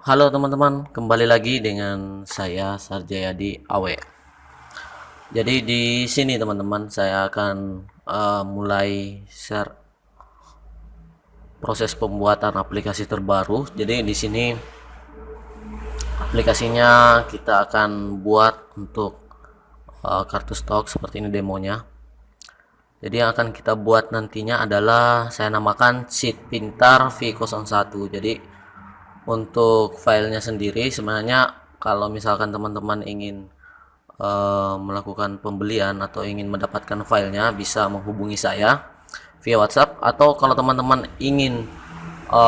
Halo teman-teman, kembali lagi dengan saya Sarjayadi Awe. Jadi di sini teman-teman saya akan mulai share proses pembuatan aplikasi terbaru. Jadi di sini aplikasinya kita akan buat untuk kartu stok seperti ini demonya. Jadi yang akan kita buat nantinya adalah saya namakan Sheet Pintar V01. Jadi untuk filenya sendiri sebenarnya kalau misalkan teman-teman ingin melakukan pembelian atau ingin mendapatkan filenya bisa menghubungi saya via WhatsApp, atau kalau teman-teman ingin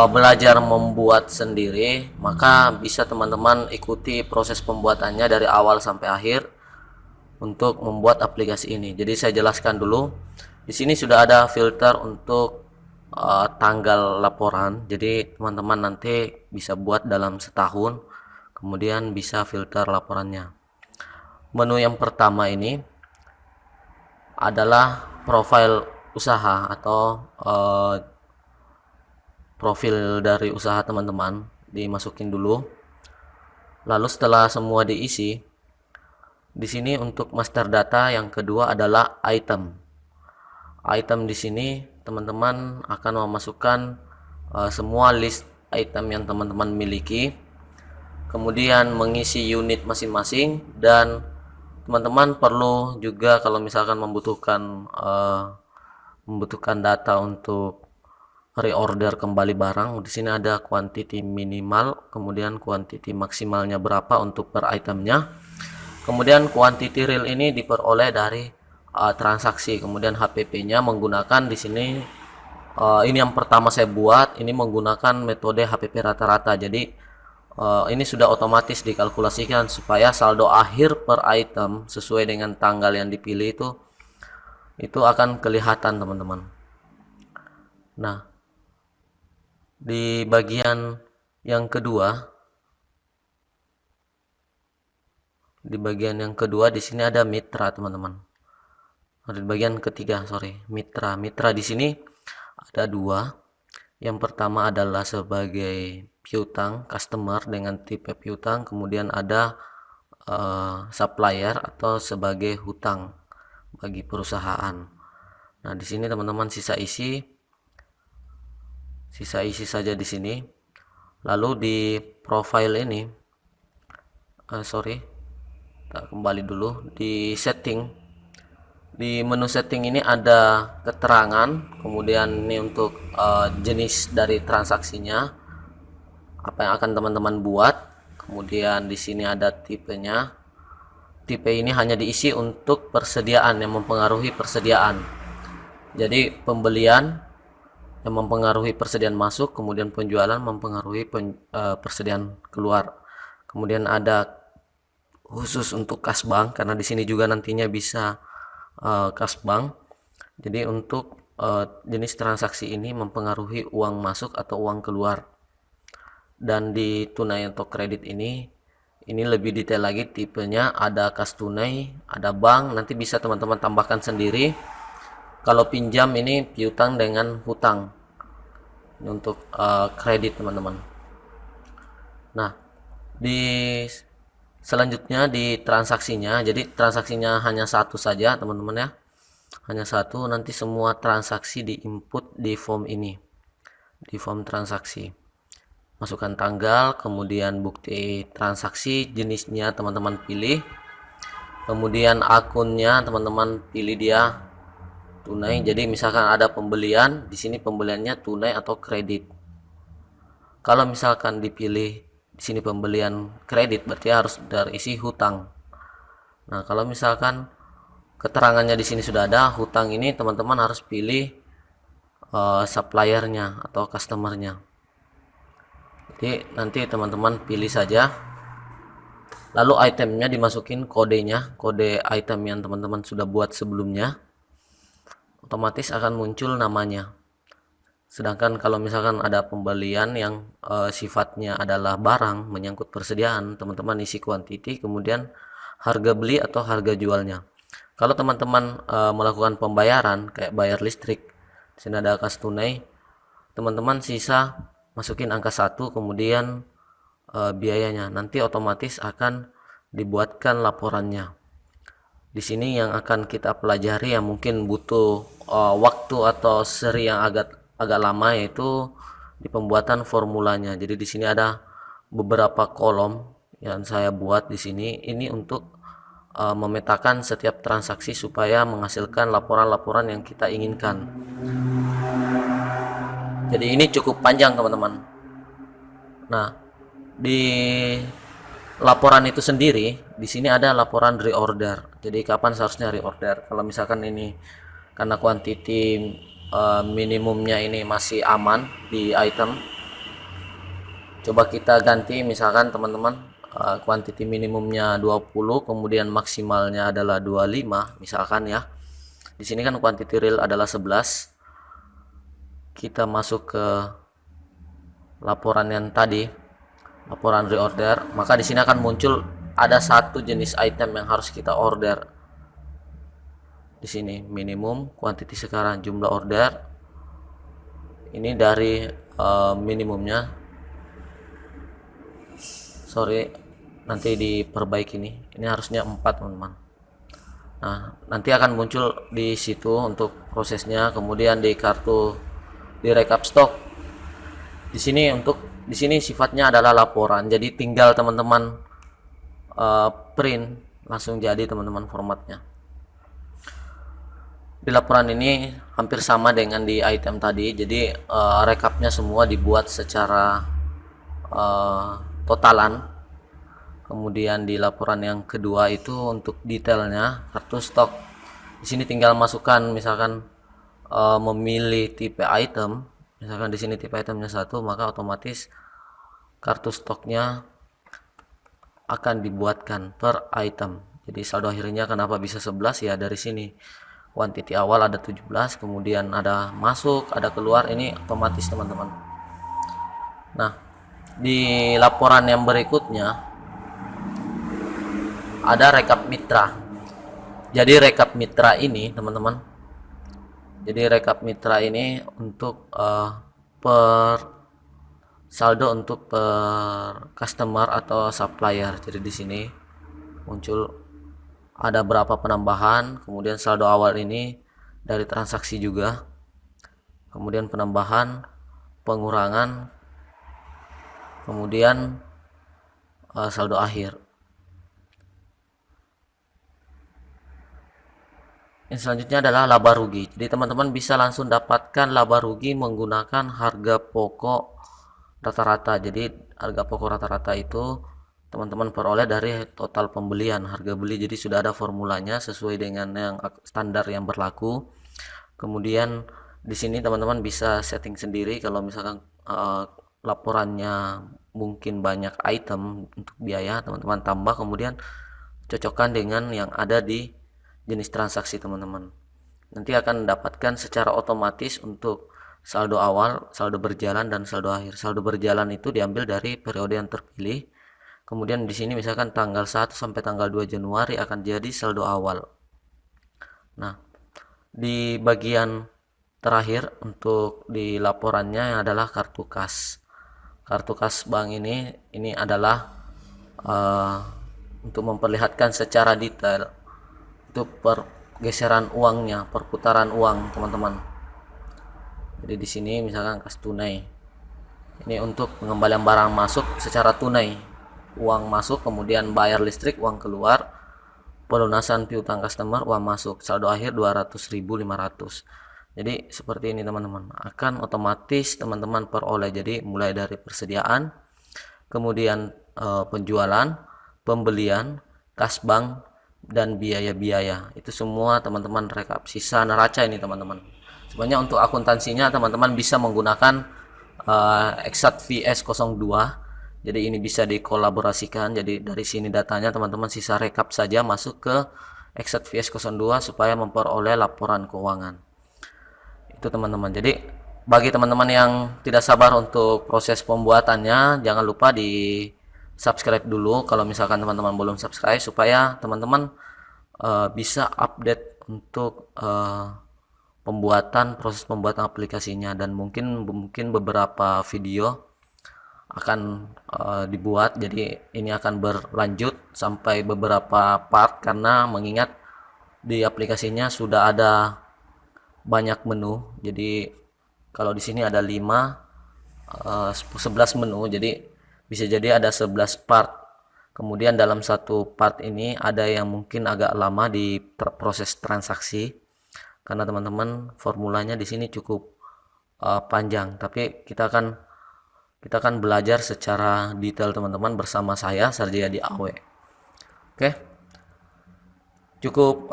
belajar membuat sendiri maka bisa teman-teman ikuti proses pembuatannya dari awal sampai akhir untuk membuat aplikasi ini. Jadi saya jelaskan dulu. Di sini sudah ada filter untuk tanggal laporan. Jadi teman-teman nanti bisa buat dalam setahun, kemudian bisa filter laporannya. Menu yang pertama ini adalah profil usaha atau profil dari usaha teman-teman, dimasukin dulu. Lalu setelah semua diisi, di sini untuk master data yang kedua adalah item. Item di sini teman-teman akan memasukkan semua list item yang teman-teman miliki, kemudian mengisi unit masing-masing, dan teman-teman perlu juga kalau misalkan membutuhkan data untuk reorder kembali barang. Di sini ada quantity minimal, kemudian quantity maksimalnya berapa untuk per itemnya. Kemudian quantity real ini diperoleh dari transaksi, kemudian HPP-nya menggunakan di sini ini yang pertama saya buat, ini menggunakan metode HPP rata-rata. Jadi ini sudah otomatis dikalkulasikan supaya saldo akhir per item sesuai dengan tanggal yang dipilih itu akan kelihatan teman-teman. Nah, di bagian yang kedua, di sini ada mitra teman-teman. Di bagian ketiga, mitra di sini ada dua. Yang pertama adalah sebagai piutang, customer dengan tipe piutang, kemudian ada supplier atau sebagai hutang bagi perusahaan. Nah, di sini teman-teman sisa isi saja di sini. Lalu di profile ini kita kembali dulu di setting. Di menu setting ini ada keterangan, kemudian ini untuk jenis dari transaksinya, apa yang akan teman-teman buat. Kemudian di sini ada tipenya. Tipe ini hanya diisi untuk persediaan, yang mempengaruhi persediaan. Jadi pembelian yang mempengaruhi persediaan masuk, kemudian penjualan mempengaruhi persediaan keluar. Kemudian ada khusus untuk kas bank, karena di sini juga nantinya bisa kas bank. Jadi untuk jenis transaksi ini mempengaruhi uang masuk atau uang keluar. Dan di tunai atau kredit ini lebih detail lagi, tipenya ada kas tunai, ada bank, nanti bisa teman-teman tambahkan sendiri. Kalau pinjam ini piutang dengan hutang untuk kredit teman-teman. Nah, selanjutnya di transaksinya, jadi transaksinya hanya satu saja teman-teman ya, hanya satu. Nanti semua transaksi diinput di form ini, di form transaksi. Masukkan tanggal, kemudian bukti transaksi, jenisnya teman-teman pilih, kemudian akunnya teman-teman pilih dia tunai. Jadi misalkan ada pembelian, di sini pembeliannya tunai atau kredit. Kalau misalkan dipilih di sini pembelian kredit, berarti harus terisi hutang. Nah, kalau misalkan keterangannya di sini sudah ada hutang, ini teman-teman harus pilih suppliernya atau customernya. Jadi nanti teman-teman pilih saja, lalu itemnya dimasukin kodenya, kode item yang teman-teman sudah buat sebelumnya, otomatis akan muncul namanya. Sedangkan kalau misalkan ada pembelian yang sifatnya adalah barang menyangkut persediaan, teman-teman isi quantity, kemudian harga beli atau harga jualnya. Kalau teman-teman melakukan pembayaran kayak bayar listrik, di sini ada kas tunai, teman-teman sisa masukin angka 1, kemudian biayanya. Nanti otomatis akan dibuatkan laporannya. Di sini yang akan kita pelajari yang mungkin butuh waktu atau seri yang agak lama, yaitu di pembuatan formulanya. Jadi di sini ada beberapa kolom yang saya buat di sini. Ini untuk memetakan setiap transaksi supaya menghasilkan laporan-laporan yang kita inginkan. Jadi ini cukup panjang teman-teman. Nah, di laporan itu sendiri di sini ada laporan reorder. Jadi kapan seharusnya reorder? Kalau misalkan ini karena quantity minimumnya ini masih aman di item, coba kita ganti misalkan teman-teman, quantity minimumnya 20, kemudian maksimalnya adalah 25 misalkan ya. Di sini kan quantity real adalah 11. Kita masuk ke laporan yang tadi, laporan reorder, maka di sini akan muncul ada satu jenis item yang harus kita order. Di sini minimum quantity sekarang, jumlah order ini dari minimumnya, sorry nanti diperbaiki ini harusnya 4 teman-teman. Nah, nanti akan muncul di situ untuk prosesnya. Kemudian di kartu di rekap stok, di sini sifatnya adalah laporan, jadi tinggal teman-teman print langsung jadi teman-teman formatnya. Di laporan ini hampir sama dengan di item tadi, jadi rekapnya semua dibuat secara totalan. Kemudian di laporan yang kedua itu untuk detailnya kartu stok. Di sini tinggal masukkan misalkan memilih tipe item, misalkan di sini tipe itemnya 1, maka otomatis kartu stoknya akan dibuatkan per item. Jadi saldo akhirnya kenapa bisa 11 ya, dari sini quantity awal ada 17, kemudian ada masuk, ada keluar, ini otomatis teman-teman. Nah, di laporan yang berikutnya ada rekap mitra. Jadi rekap mitra ini teman-teman, jadi rekap mitra ini untuk per saldo untuk per customer atau supplier. Jadi di sini muncul ada berapa penambahan, kemudian saldo awal ini dari transaksi juga, kemudian penambahan, pengurangan, kemudian saldo akhir. Yang selanjutnya adalah laba rugi. Jadi teman-teman bisa langsung dapatkan laba rugi menggunakan harga pokok rata-rata. Jadi harga pokok rata-rata itu teman-teman peroleh dari total pembelian, harga beli. Jadi sudah ada formulanya sesuai dengan yang standar yang berlaku. Kemudian di sini teman-teman bisa setting sendiri kalau misalkan laporannya mungkin banyak item untuk biaya, teman-teman tambah, kemudian cocokkan dengan yang ada di jenis transaksi teman-teman. Nanti akan mendapatkan secara otomatis untuk saldo awal, saldo berjalan, dan saldo akhir. Saldo berjalan itu diambil dari periode yang terpilih. Kemudian di sini misalkan tanggal 1 sampai tanggal 2 Januari akan jadi saldo awal. Nah, di bagian terakhir untuk di laporannya adalah kartu kas. Kartu kas bank ini adalah untuk memperlihatkan secara detail itu pergeseran uangnya, perputaran uang teman-teman. Jadi di sini misalkan kas tunai, ini untuk pengembalian barang masuk secara tunai, uang masuk, kemudian bayar listrik, uang keluar, pelunasan piutang customer, uang masuk, saldo akhir 200.500. Jadi seperti ini teman-teman, akan otomatis teman-teman peroleh. Jadi mulai dari persediaan, kemudian penjualan, pembelian, kas bank, dan biaya-biaya, itu semua teman-teman rekap. Sisa neraca ini teman-teman, sebenarnya untuk akuntansinya teman-teman bisa menggunakan Exact VS02. Jadi ini bisa dikolaborasikan. Jadi dari sini datanya teman-teman sisa rekap saja masuk ke Exact VS02 supaya memperoleh laporan keuangan itu teman-teman. Jadi bagi teman-teman yang tidak sabar untuk proses pembuatannya, jangan lupa di subscribe dulu kalau misalkan teman-teman belum subscribe, supaya teman-teman bisa update untuk proses pembuatan aplikasinya. Dan mungkin beberapa video akan dibuat. Jadi ini akan berlanjut sampai beberapa part, karena mengingat di aplikasinya sudah ada banyak menu. Jadi kalau di sini ada 11 menu, jadi bisa jadi ada 11 part. Kemudian dalam satu part ini ada yang mungkin agak lama di proses transaksi, karena teman-teman formulanya di sini cukup panjang. Tapi kita akan belajar secara detail teman-teman bersama saya Sarjayadi Awe. Oke, cukup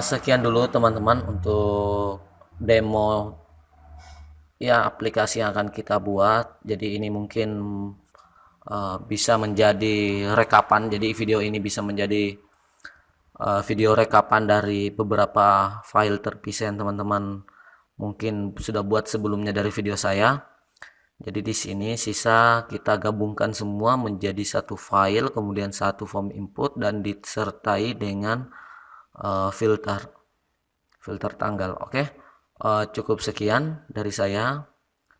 sekian dulu teman-teman untuk demo ya aplikasi yang akan kita buat. Jadi ini mungkin bisa menjadi rekapan. Jadi video ini bisa menjadi video rekapan dari beberapa file terpisah yang teman-teman mungkin sudah buat sebelumnya dari video saya. Jadi di sini sisa kita gabungkan semua menjadi satu file, kemudian satu form input dan disertai dengan filter tanggal. Oke, cukup sekian dari saya.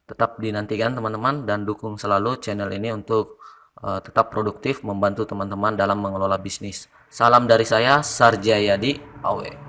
Tetap dinantikan teman-teman dan dukung selalu channel ini untuk tetap produktif membantu teman-teman dalam mengelola bisnis. Salam dari saya Sarjayadi Awe.